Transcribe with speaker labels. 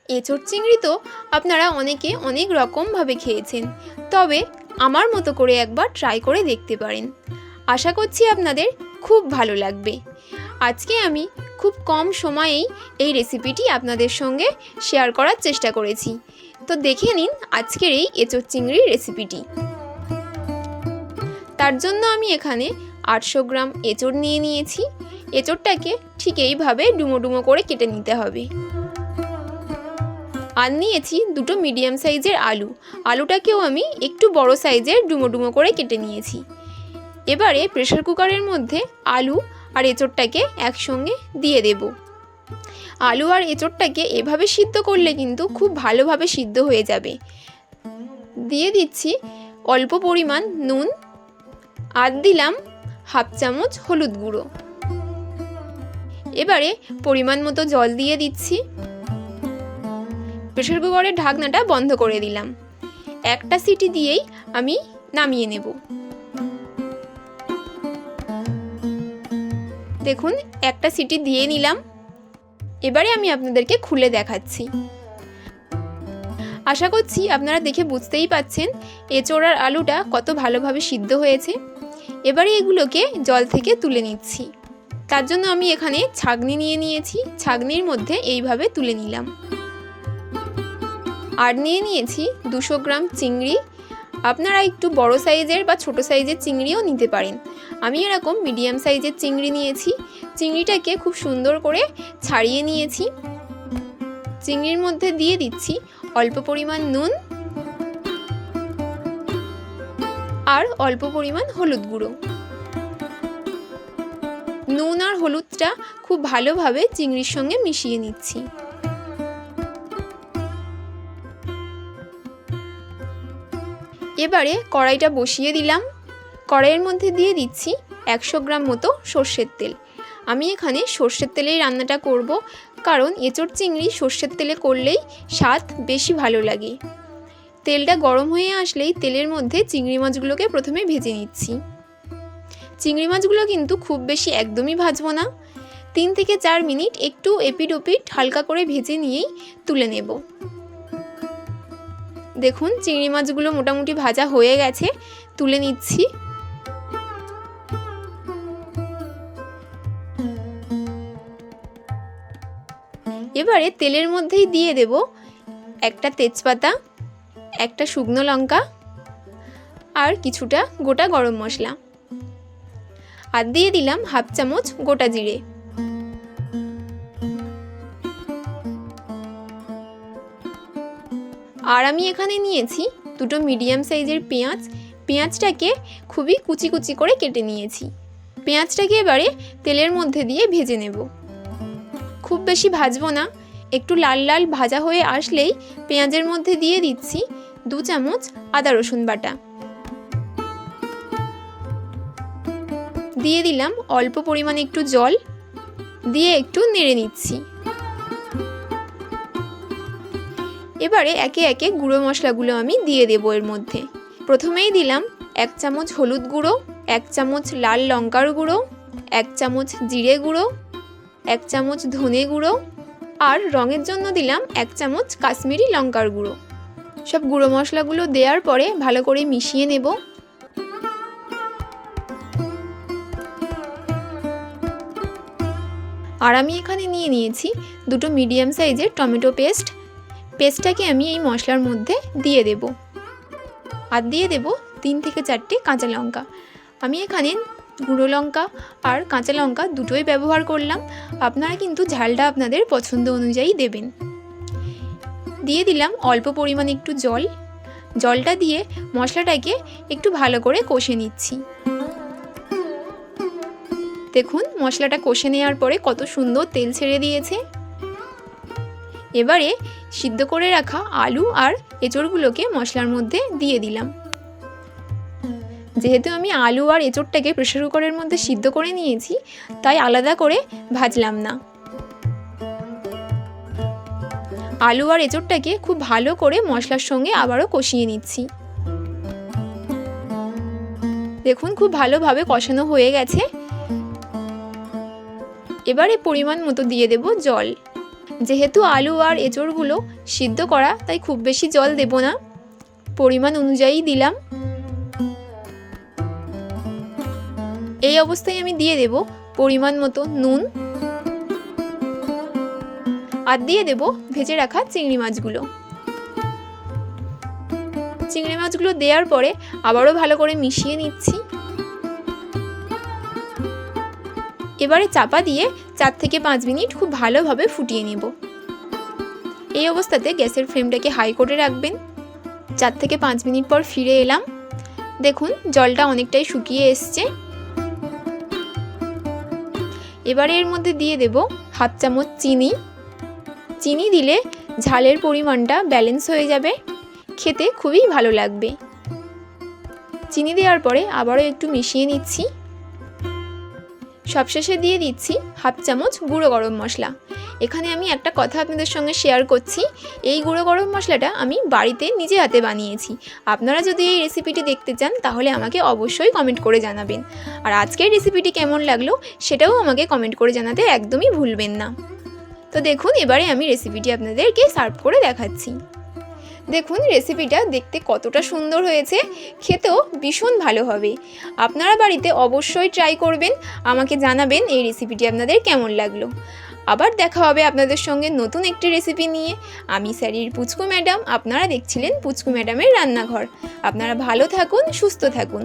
Speaker 1: এঁচোড় চিংড়ি তো আপনারা অনেকে অনেক রকমভাবে খেয়েছেন, তবে আমার মতো করে একবার ট্রাই করে দেখতে পারেন। আশা করছি আপনাদের খুব ভালো লাগবে। আজকে আমি খুব কম সময়েই এই রেসিপিটি আপনাদের সঙ্গে শেয়ার করার চেষ্টা করেছি। তো দেখে নিন আজকের এই এঁচোড় চিংড়ির রেসিপিটি। তার জন্য আমি এখানে 800 গ্রাম এঁচোড় নিয়ে নিয়েছি। এঁচোড়টাকে ঠিক এইভাবে ডুমো ডুমো করে কেটে নিতে হবে। আর নিয়েছি দুটো মিডিয়াম সাইজের আলু। আলুটাকেও আমি একটু বড় সাইজের ডুমো ডুমো করে কেটে নিয়েছি। এবারে প্রেসার কুকারের মধ্যে আলু আর এঁচোড়টাকে একসঙ্গে দিয়ে দেব। আলু আর এঁচোড়টাকে এভাবে সিদ্ধ করলে কিন্তু খুব ভালোভাবে সিদ্ধ হয়ে যাবে। দিয়ে দিচ্ছি অল্প পরিমাণ নুন, আর দিলাম হাফ চামচ হলুদ গুঁড়ো। এবারে পরিমাণ মতো জল দিয়ে দিচ্ছি। প্রেসার কুকারের ঢাকনাটা বন্ধ করে দিলাম। একটা সিটি দিয়েই আমি নামিয়ে নেব। দেখুন একটা সিটি দিয়ে নিলাম। এবারে আমি আপনাদেরকে খুলে দেখাচ্ছি। আশা করছি আপনারা দেখে বুঝতেই পাচ্ছেন এঁচোড় আর আলুটা কত ভালোভাবে সিদ্ধ হয়েছে। এবারে এগুলোকে জল থেকে তুলে নিচ্ছি। তার জন্য আমি এখানে ছাঁকনি নিয়ে নিয়েছি। ছাঁকনির মধ্যে এইভাবে তুলে নিলাম। আর নিয়ে নিয়েছি 200 গ্রাম চিংড়ি। আপনারা একটু বড় সাইজের বা ছোট সাইজের চিংড়িও নিতে পারেন। আমি এরকম মিডিয়াম সাইজের চিংড়ি নিয়েছি। চিংড়িটাকে খুব সুন্দর করে ছাড়িয়ে নিয়েছি। চিংড়ির মধ্যে দিয়ে দিচ্ছি অল্প পরিমাণ নুন আর অল্প পরিমাণ হলুদ গুঁড়ো। নুন আর হলুদটা খুব ভালোভাবে চিংড়ির সঙ্গে মিশিয়ে নিচ্ছি। এবারে কড়াইটা বসিয়ে দিলাম। কড়াইয়ের মধ্যে দিয়ে দিচ্ছি 100 গ্রাম মতো সর্ষের তেল। আমি এখানে সর্ষের তেলেই রান্নাটা করব, কারণ এঁচোড় চিংড়ি সর্ষের তেলে করলেই স্বাদ বেশি ভালো লাগে। তেলটা গরম হয়ে আসলেই তেলের মধ্যে চিংড়ি মাছগুলোকে প্রথমে ভেজে নিচ্ছি। চিংড়ি মাছগুলো কিন্তু খুব বেশি একদমই ভাজবো না। 3 থেকে 4 মিনিট একটু এপিট ওপিট হালকা করে ভেজে নিয়েই তুলে নেব। দেখুন চিংড়ি মাছগুলো মোটামুটি ভাজা হয়ে গেছে, তুলে নিচ্ছি। এবারে তেলের মধ্যেই দিয়ে দেব একটা তেজপাতা, একটা শুকনো লঙ্কা আর কিছুটা গোটা গরম মশলা। আর দিয়ে দিলাম হাফ চামচ গোটা জিরে। আর আমি এখানে নিয়েছি দুটো মিডিয়াম সাইজের পেঁয়াজ। পেঁয়াজটাকে খুবই কুচি কুচি করে কেটে নিয়েছি। পেঁয়াজটাকে এবারে তেলের মধ্যে দিয়ে ভেজে নেব। খুব বেশি ভাজবো না, একটু লাল লাল ভাজা হয়ে আসলেই পেঁয়াজের মধ্যে দিয়ে দিচ্ছি 2 চামচ আদা রসুন বাটা। দিয়ে দিলাম অল্প পরিমাণে একটু জল, দিয়ে একটু নেড়ে নিচ্ছি। এবারে একে একে গুঁড়ো মশলাগুলো আমি দিয়ে দেব এর মধ্যে। প্রথমেই দিলাম 1 চামচ হলুদ গুঁড়ো, 1 চামচ লাল লঙ্কার গুঁড়ো, 1 চামচ জিরে গুঁড়ো, 1 চামচ ধনে গুঁড়ো আর রঙের জন্য দিলাম 1 চামচ কাশ্মীরি লঙ্কার গুঁড়ো। সব গুঁড়ো মশলাগুলো দেওয়ার পরে ভালো করে মিশিয়ে নেব। আর আমি এখানে নিয়ে নিয়েছি দুটো মিডিয়াম সাইজের টমেটো পেস্ট। পেস্টটাকে আমি এই মশলার মধ্যে দিয়ে দেব। আর দিয়ে দেব 3 থেকে 4টে কাঁচা লঙ্কা। আমি এখানে গুঁড়ো লঙ্কা আর কাঁচা লঙ্কা দুটোই ব্যবহার করলাম। আপনারা কিন্তু ঝালটা আপনাদের পছন্দ অনুযায়ী দেবেন। দিয়ে দিলাম অল্প পরিমাণে একটু জল। জলটা দিয়ে মশলাটাকে একটু ভালো করে কষে নিচ্ছি। দেখুন মশলাটা কষে নেওয়ার পরে কত সুন্দর তেল ছেড়ে দিয়েছে। এবারে সিদ্ধ করে রাখা আলু আর এঁচোড়গুলোকে মশলার মধ্যে দিয়ে দিলাম। যেহেতু আমি আলু আর এঁচোড়টাকে প্রেসার কুকারের মধ্যে সিদ্ধ করে নিয়েছি, তাই আলাদা করে ভাজলাম না। আলু আর এঁচোড়টাকে খুব ভালো করে মশলার সঙ্গে আবারও কষিয়ে নিচ্ছি। দেখুন খুব ভালোভাবে কষানো হয়ে গেছে। এবারে পরিমাণ মতো দিয়ে দেব জল। যেহেতু আলু আর এঁচড়গুলো সিদ্ধ করা, তাই খুব বেশি জল দেব না, পরিমাণ অনুযায়ী দিলাম। এই অবস্থায় আমি দিয়ে দেব পরিমাণ মতো নুন আর দিয়ে দেব ভেজে রাখা চিংড়ি মাছগুলো। চিংড়ি মাছগুলো দেওয়ার পরে আবারও ভালো করে মিশিয়ে নিচ্ছি। এবারে চাপা দিয়ে 4 থেকে 5 মিনিট খুব ভালোভাবে ফুটিয়ে নেব। এই অবস্থাতে গ্যাসের ফ্লেমটাকে হাই করে রাখবেন। 4 থেকে 5 মিনিট পর ফিরে এলাম। দেখুন জলটা অনেকটাই শুকিয়ে এসছে। এবারে এর মধ্যে দিয়ে দেব হাফ চামচ চিনি। চিনি দিলে ঝালের পরিমাণটা ব্যালেন্স হয়ে যাবে, খেতে খুবই ভালো লাগবে। চিনি দেওয়ার পরে আবারও একটু মিশিয়ে নিচ্ছি। সবশেষে দিয়ে দিচ্ছি হাফ চামচ গুঁড়ো গরম মশলা। এখানে আমি একটা কথা আপনাদের সঙ্গে শেয়ার করছি, এই গুঁড়ো গরম মশলাটা আমি বাড়িতে নিজে হাতে বানিয়েছি। আপনারা যদি এই রেসিপিটি দেখতে চান তাহলে আমাকে অবশ্যই কমেন্ট করে জানাবেন। আর আজকের রেসিপিটি কেমন লাগলো সেটাও আমাকে কমেন্ট করে জানাতে একদমই ভুলবেন না। তো দেখুন এবারে আমি রেসিপিটি আপনাদেরকে সার্ভ করে দেখাচ্ছি। দেখুন রেসিপিটা দেখতে কতটা সুন্দর হয়েছে, খেতেও ভীষণ ভালো হবে। আপনারা বাড়িতে অবশ্যই ট্রাই করবেন, আমাকে জানাবেন এই রেসিপিটি আপনাদের কেমন লাগলো। আবার দেখা হবে আপনাদের সঙ্গে নতুন একটি রেসিপি নিয়ে। আমি স্যারির পুচকু ম্যাডাম, আপনারা দেখছিলেন পুচকু ম্যাডামের রান্নাঘর। আপনারা ভালো থাকুন, সুস্থ থাকুন।